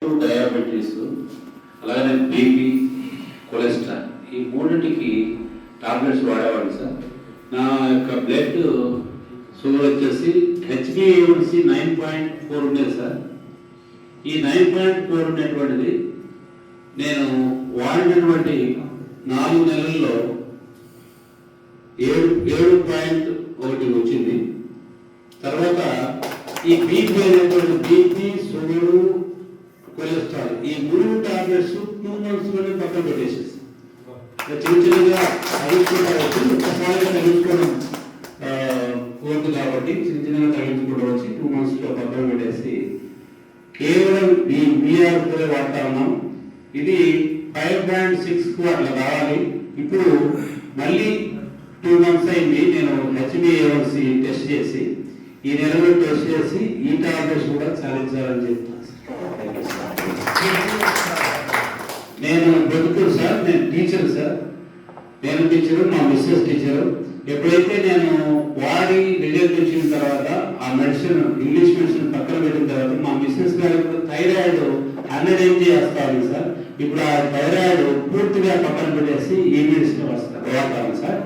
Diabetes, అలాగే BP, cholesterol, ఈ మూడింటికి టాబ్లెట్స్ వాడేవాడు సార్. నా యొక్క బ్లడ్ షుగర్ వచ్చేసి హెచ్బిఏవన్సి 9.4 ఉండేది సార్. ఈ 9.4 ఉండేటువంటిది నేను వాడినటువంటి 4 నెలల్లో 7.1 వచ్చింది. తర్వాత ఈ బీపీ అనేటువంటి బీపీ, షుగరు, కొలెస్ట్రాల్, ఈ 3 టాబ్లెట్స్ 2 months లోనే పక్కన పెట్టేసేసి చిన్న చిన్నగా తగ్గించుకోవచ్చు. ఒక్కసారిగా తగ్గించుకోవడం కోరుకు కాబట్టి చిన్న చిన్నగా తగ్గించుకోవడం వచ్చి 2 months లో పక్కన పెట్టేసి కేవలం ఈ బీఆర్ కూడా వాడుతా ఉన్నాం. ఇది 5.6 అట్లా కావాలి. ఇప్పుడు మళ్ళీ 2 months అయింది. నేను హెచ్బిఏవన్సి టెస్ట్ చేసి ఈ నెలలో టెస్ట్ చేసి ఈ టాబ్లెట్స్ కూడా చాలించాలని చెప్తాను. నేను బ్రతుకుడు సార్, నేను టీచర్ సార్. నేను టీచరు, మా మిస్సెస్ టీచరు. ఎప్పుడైతే నేను వాడి రిజల్ట్ వచ్చిన తర్వాత ఆ మెడిసిన్, ఇంగ్లీష్ మెడిసిన్ పక్కన పెట్టిన తర్వాత మా మిస్సెస్ గారు థైరాయిడ్ 100 mg వేస్తాను సార్. ఇప్పుడు ఆ థైరాయిడ్ పూర్తిగా పక్కన పెట్టేసి ఈ మెడిసిన్ వాడతాను సార్.